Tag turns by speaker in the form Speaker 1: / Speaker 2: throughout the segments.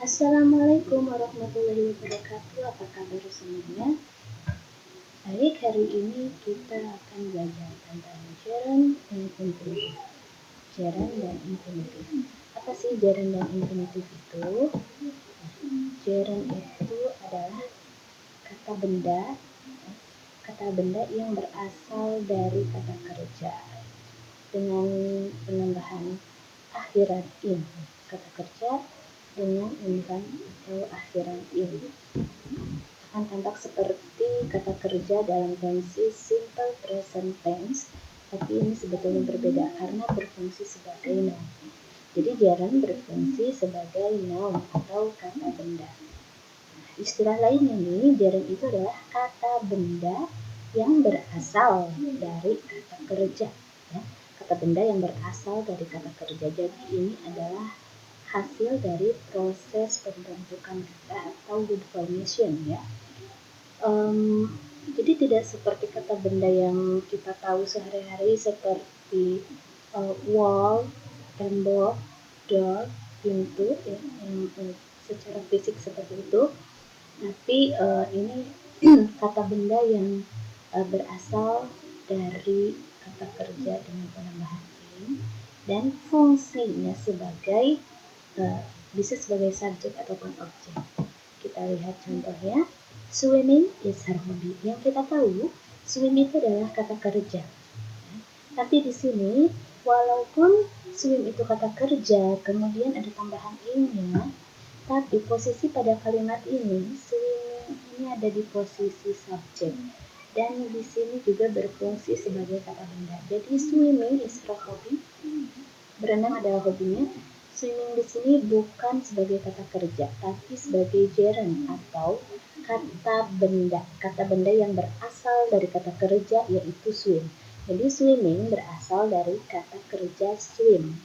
Speaker 1: Assalamualaikum warahmatullahi wabarakatuh. Apa kabar semuanya? Baik, hari ini kita akan belajar tentang gerund dan infinitive. Gerund dan infinitive. Apa sih gerund dan infinitive itu? Gerund itu adalah kata benda yang berasal dari kata kerja dengan penambahan akhiran in. Kata kerja dengan penambahan atau akhiran in akan tampak seperti kata kerja dalam tensi simple present tense, tapi ini sebetulnya berbeda karena berfungsi sebagai noun. Jadi gerund berfungsi sebagai noun atau kata benda. Istilah lainnya nih, gerund itu adalah kata benda yang berasal dari kata kerja. Ya. Kata benda yang berasal dari kata kerja. Jadi ini adalah hasil dari proses pembentukan kata atau word formation ya. Jadi tidak seperti kata benda yang kita tahu sehari-hari seperti wall, tembok, door, pintu ya, yang secara fisik seperti itu. Tapi ini kata benda yang berasal dari kata kerja dengan penambahan in dan fungsinya sebagai bisa sebagai subjek ataupun objek. Kita lihat contohnya. Swimming is her hobby. Yang kita tahu, swim itu adalah kata kerja. Tapi di sini, walaupun swim itu kata kerja, kemudian ada tambahan in-nya, tapi posisi pada kalimat ini, swimming ini ada di posisi subjek. Dan di sini juga berfungsi sebagai kata benda. Jadi swimming is her hobby. Berenang adalah hobinya. Swimming di sini bukan sebagai kata kerja, tapi sebagai gerund atau kata benda yang berasal dari kata kerja yaitu swim. Jadi swimming berasal dari kata kerja swim.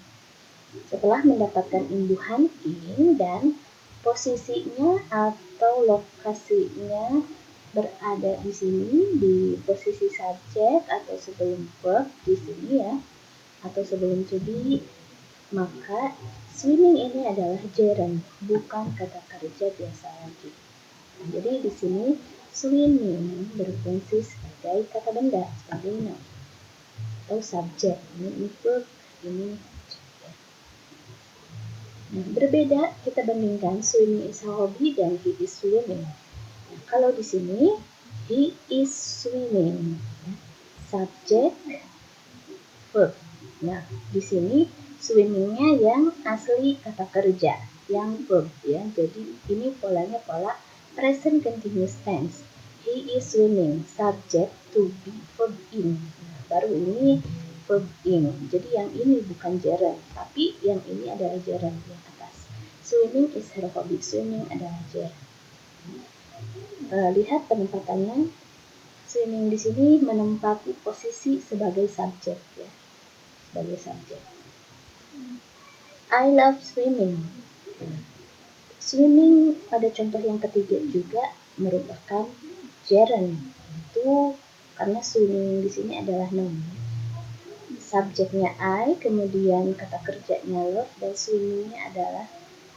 Speaker 1: Setelah mendapatkan imbuhan in dan posisinya atau lokasinya berada di sini di posisi subjek atau sebelum verb di sini ya, atau sebelum to be, maka swimming ini adalah gerund, bukan kata kerja biasa lagi. Jadi di sini swimming berfungsi sebagai kata benda, sebagai noun atau subjek. Ini verb, ini objek. Nah, berbeda kita bandingkan swimming is a hobby dan he is swimming. Nah, kalau di sini he is swimming, subjek, verb. Nah, di sini swimmingnya yang asli kata kerja, yang verb ya. Jadi ini polanya pola present continuous tense. He is swimming, subject to be verb in. Nah, baru ini verb in. Jadi yang ini bukan gerund, tapi yang ini adalah gerund yang atas. Swimming is her hobby. Swimming adalah gerund. Lihat penempatannya. Swimming di sini menempati posisi sebagai subjek ya. Sebagai subjek. I love swimming. Swimming pada contoh yang ketiga juga merupakan gerund. Itu karena swimming di sini adalah noun. Subjeknya I, kemudian kata kerjanya love, dan swimmingnya adalah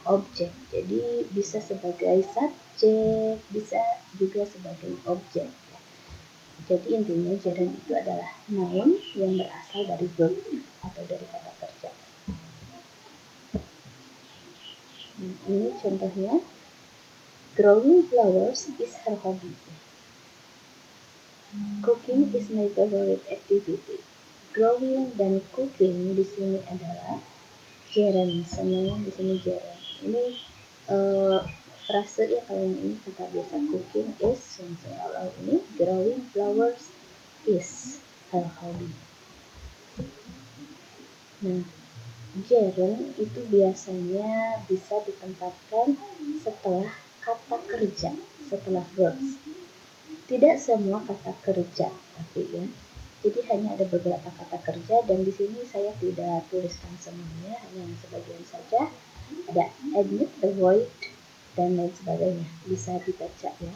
Speaker 1: objek. Jadi bisa sebagai subjek, bisa juga sebagai objek. Jadi intinya gerund itu adalah noun yang berasal dari verb atau dari kata kerja. Ini contohnya, growing flowers is her hobby. Cooking is my favorite activity. Growing dan cooking di sini adalah gerund, semuanya di sini gerund. Ini frase ya, kalau yang ini kata biasa, cooking is, kalau ini growing flowers is her hobby. Nah, gerund itu biasanya bisa ditempatkan setelah kata kerja, setelah verbs. Tidak semua kata kerja, tapi ya. Jadi hanya ada beberapa kata kerja dan di sini saya tidak tuliskan semuanya, hanya sebagian saja. Ada admit, avoid, dan lain sebagainya. Bisa dibaca ya.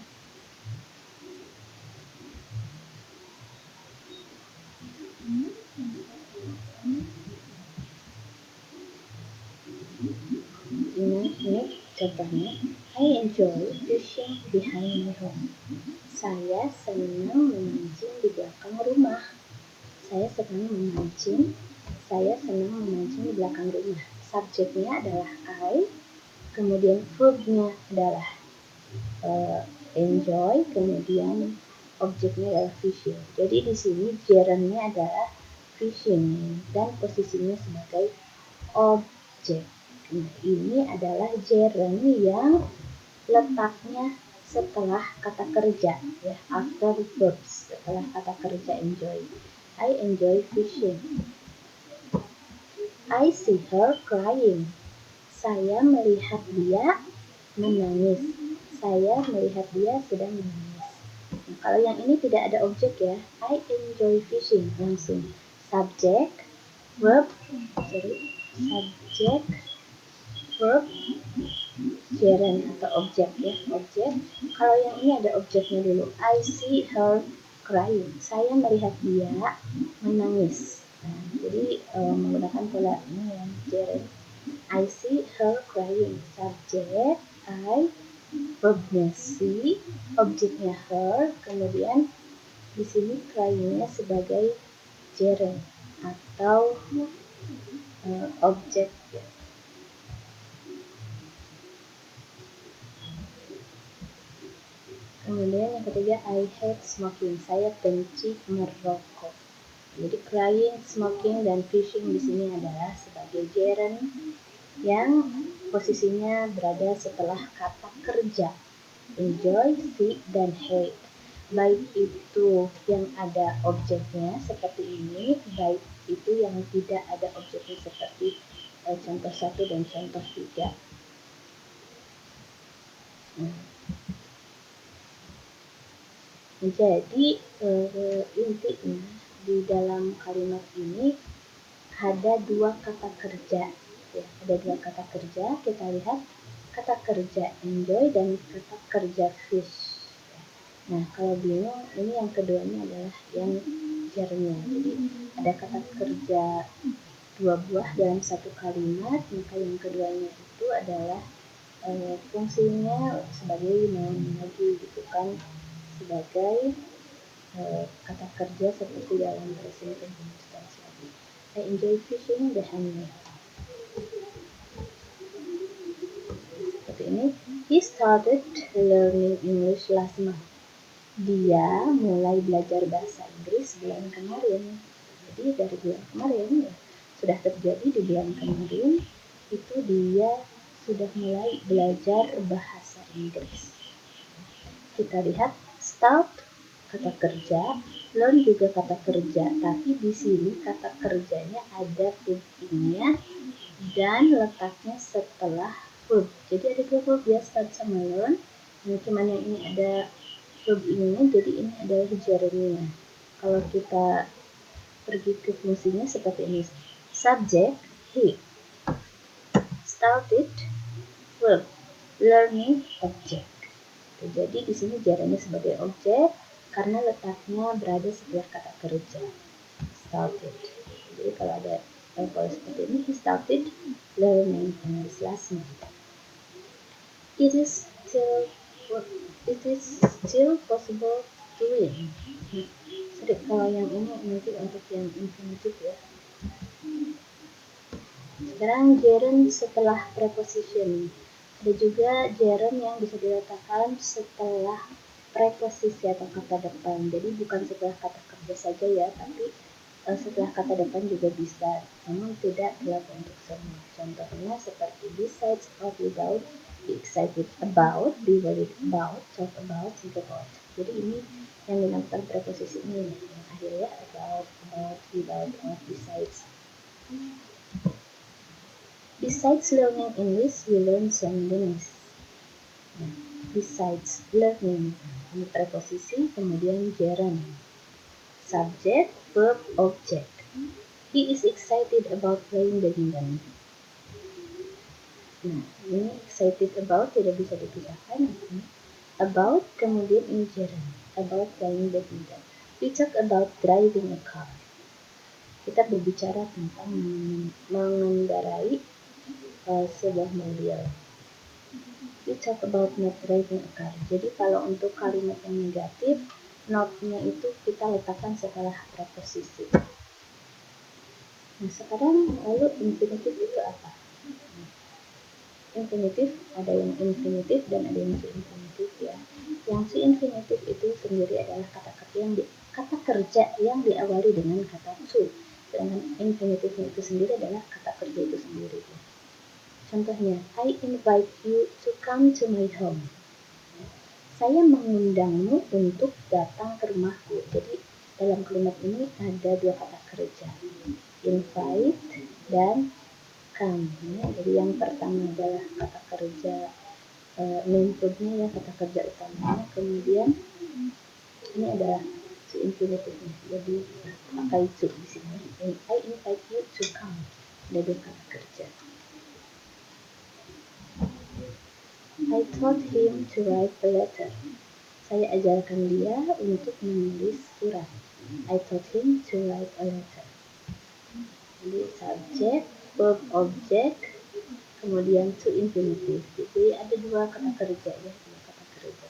Speaker 1: Ini Contohnya, I enjoy fishing behind my home. Saya senang memancing di belakang rumah. Saya senang memancing di belakang rumah. Subjeknya adalah I, kemudian verbnya adalah enjoy, kemudian objeknya adalah fishing. Jadi di sini gerundnya adalah fishing dan posisinya sebagai objek. Nah, ini adalah gerund yang letaknya setelah kata kerja, ya, after verbs, setelah kata kerja enjoy. I enjoy fishing. I see her crying. Saya melihat dia menangis. Saya melihat dia sedang menangis. Nah, kalau yang ini tidak ada objek ya, I enjoy fishing langsung. Subject, verb, subject, verb, gerund atau objek ya, objek. Kalau yang ini ada objeknya dulu. I see her crying. Saya melihat dia menangis. Nah, jadi menggunakan pola ini yang gerund. I see her crying. Subjek I, verbnya see, objeknya her, kemudian di sini crying-nya sebagai gerund atau objek ya. Kemudian yang ketiga, I hate smoking. Saya benci merokok. Jadi crying, smoking, dan fishing di sini adalah sebagai gerund yang posisinya berada setelah kata kerja. Enjoy, see, dan hate. Baik itu yang ada objeknya seperti ini, baik itu yang tidak ada objeknya seperti contoh 1 dan contoh 3. Jadi intinya di dalam kalimat ini ada 2 kata kerja ya, ada 2 kata kerja. Kita lihat kata kerja enjoy dan kata kerja fish. Nah, kalau bingung, ini yang keduanya adalah yang gerundnya. Jadi ada kata kerja 2 buah dalam satu kalimat, maka yang keduanya itu adalah fungsinya sebagai noun lagi, bukan sebagai kata kerja seperti dalam present continuous tadi. I enjoy fishing behind my home. Seperti ini. He started learning English last month. Dia mulai belajar bahasa Inggris bulan kemarin. Jadi dari bulan kemarin ya, sudah terjadi di bulan kemarin itu dia sudah mulai belajar bahasa Inggris. Kita lihat start kata kerja, learn juga kata kerja, tapi di sini kata kerjanya ada verb ing-nya dan letaknya setelah verb. Jadi ada 2 verb ya, start sama learn. Nah, cuman yang ini ada verb ing-nya, jadi ini adalah gerundnya. Kalau kita pergi ke fungsinya seperti ini. Subject, he. Started, verb. Learning, object. Jadi di sini gerundnya sebagai objek karena letaknya berada setelah kata kerja. Started. Jadi kalau ada kalau seperti ini, he started learning English last month. It is still possible to win. Kalau yang ini nanti untuk yang infinitive ya. Sekarang gerund setelah preposition. Ada juga gerund yang bisa diletakkan setelah preposisi atau kata depan. Jadi bukan setelah kata kerja saja ya, tapi setelah kata depan juga bisa. Namun tidak berlaku untuk semua. Contohnya seperti besides or without, be excited about, be worried about, talk about, think about. Jadi ini yang dinamakan preposisi ini yang akhirnya about, without, or besides. Besides learning English, we learn Chinese. Nah, besides learning, ini preposisi, kemudian gerund. Subject, verb, object. He is excited about playing badminton. Nah, ini excited about tidak bisa dipisahkan. About, kemudian ini gerund. About playing badminton. We talk about driving a car. Kita berbicara tentang mengendarai sebuah mobil. talk about not writing a car. Jadi kalau untuk kalimat yang negatif, not-nya itu kita letakkan setelah preposisi. Nah, sekarang lalu infinitif itu apa? Infinitif ada yang infinitif dan ada yang su-infinitif ya. Yang su-infinitif itu sendiri adalah kata kerja yang diawali dengan kata to. Sedangkan infinitifnya itu sendiri adalah kata kerja itu sendiri. Contohnya, I invite you to come to my home. Saya mengundangmu untuk datang ke rumahku. Jadi dalam kalimat ini ada dua kata kerja, invite dan come. Jadi yang pertama adalah kata kerja main verb-nya ya, kata kerja utamanya. Kemudian ini adalah to infinitifnya. Jadi pakai to di sini. I invite you to come. Ada dua kata kerja. I taught him to write a letter. Saya ajarkan dia untuk menulis surat. I taught him to write a letter. Jadi subjek, verb, object, kemudian to infinitive. Jadi ada dua kata kerja ya, dua kata kerja.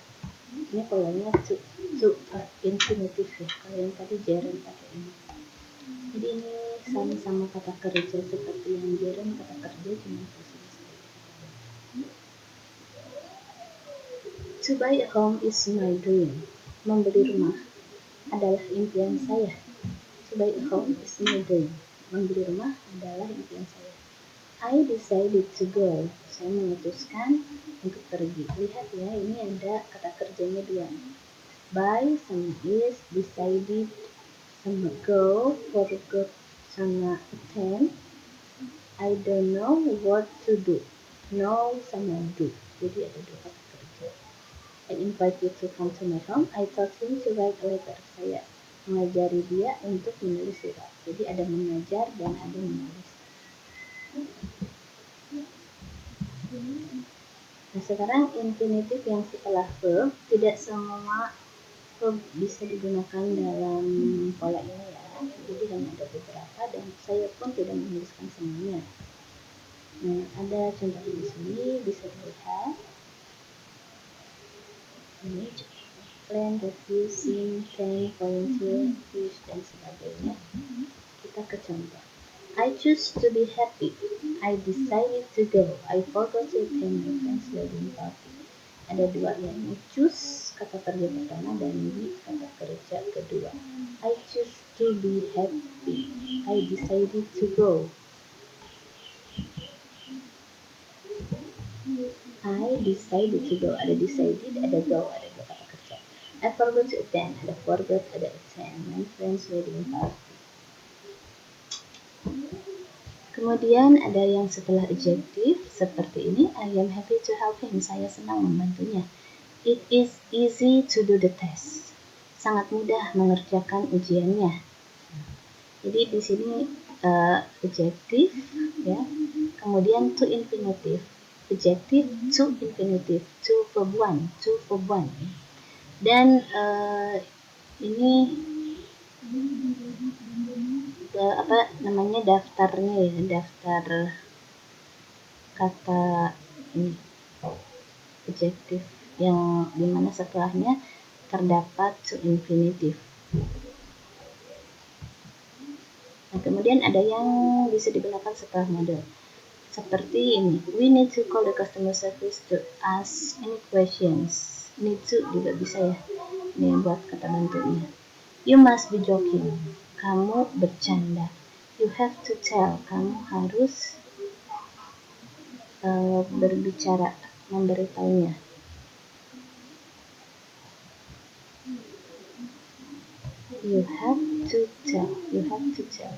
Speaker 1: Ini polanya to infinitive ya. Kalau yang tadi gerund pakai ini. Jadi ini sama-sama kata kerja seperti yang gerund, kata kerja cuma posisi. To buy a home is my dream. Membeli rumah adalah impian saya. To buy a home is my dream. Membeli rumah adalah impian saya. I decided to go. Saya memutuskan untuk pergi. Lihat ya, ini ada kata kerjanya dua. Buy sama is, decided sama go, forgot sama attend. I don't know what to do. Know sama do. Jadi ada dua kata kerja. I invite you to come to my home. I taught him to write a letter. Saya mengajari dia untuk menulis surat. Jadi ada mengajar dan ada menulis. Nah, sekarang infinitif yang setelah verb, tidak semua verb bisa digunakan dalam pola ini ya. Jadi hanya ada beberapa dan saya pun tidak menuliskan semuanya. Nah, ada contoh di sini bisa dilihat. Ini plan, review, sing, can, volunteer, use, dan sebagainya. Kita ke contoh. I choose to be happy. I decided to go. I forgot to attend my friend's wedding party. Ada dua yang choose kata kerja pertama dan be kata kerja kedua. I choose to be happy. I decided to go. I decided to go. Ada decided, ada go, ada dua kata kerja. I forgot to attend. Ada forgot, ada attend. My friend's wedding party. Kemudian ada yang setelah adjective seperti ini. I am happy to help him. Saya senang membantunya. It is easy to do the test. Sangat mudah mengerjakan ujiannya. Jadi di sini adjective ya. Kemudian to infinitive. Adjective to infinitive, to verb 1, to verb 1. Dan ini apa namanya daftarnya ya, daftar kata ini adjective yang dimana setelahnya terdapat to infinitive. Nah, kemudian ada yang bisa digunakan setelah model. Seperti ini, we need to call the customer service to ask any questions. Need to juga bisa ya, ini buat kata bantunya. You must be joking. Kamu bercanda. You have to tell. Kamu harus berbicara, memberitahunya. You have to tell. You have to tell.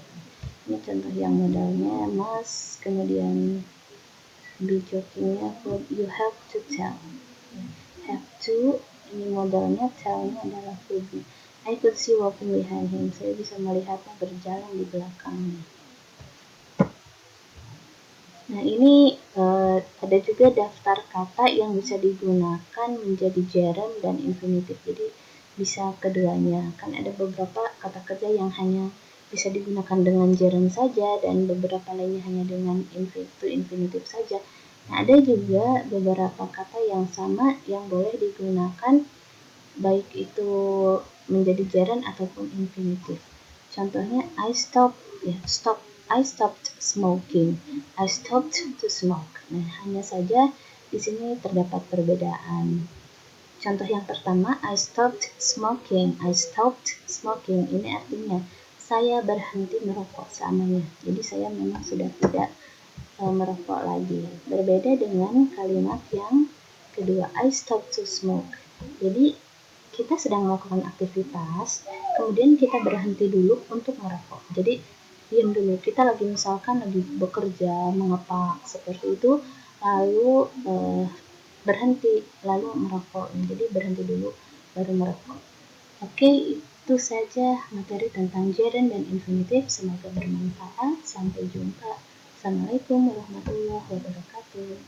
Speaker 1: Ini contoh yang modalnya must, kemudian be jokingnya verb you have to tell. Have to, ini modalnya, tellnya adalah verbnya. I could see walking behind him. Saya bisa melihatnya berjalan di belakangnya. Nah, ini ada juga daftar kata yang bisa digunakan menjadi gerund dan infinitif. Jadi bisa keduanya. Kan ada beberapa kata kerja yang hanya bisa digunakan dengan gerund saja dan beberapa lainnya hanya dengan infinitif saja. Nah, ada juga beberapa kata yang sama yang boleh digunakan baik itu menjadi gerund ataupun infinitif. Contohnya I stopped, ya stop. I stopped smoking. I stopped to smoke. Nah, hanya saja di sini terdapat perbedaan. Contoh yang pertama, I stopped smoking. I stopped smoking. Ini artinya saya berhenti merokok selamanya. Jadi saya memang sudah tidak merokok lagi. Berbeda dengan kalimat yang kedua, I stopped to smoke. Jadi kita sedang melakukan aktivitas, kemudian kita berhenti dulu untuk merokok. Jadi diam dulu. Kita lagi misalkan lagi bekerja, mengepak seperti itu, lalu berhenti, lalu merokok. Jadi berhenti dulu, baru merokok. Oke, itu saja materi tentang gerund dan infinitif. Semoga bermanfaat. Sampai jumpa. Assalamualaikum warahmatullahi wabarakatuh.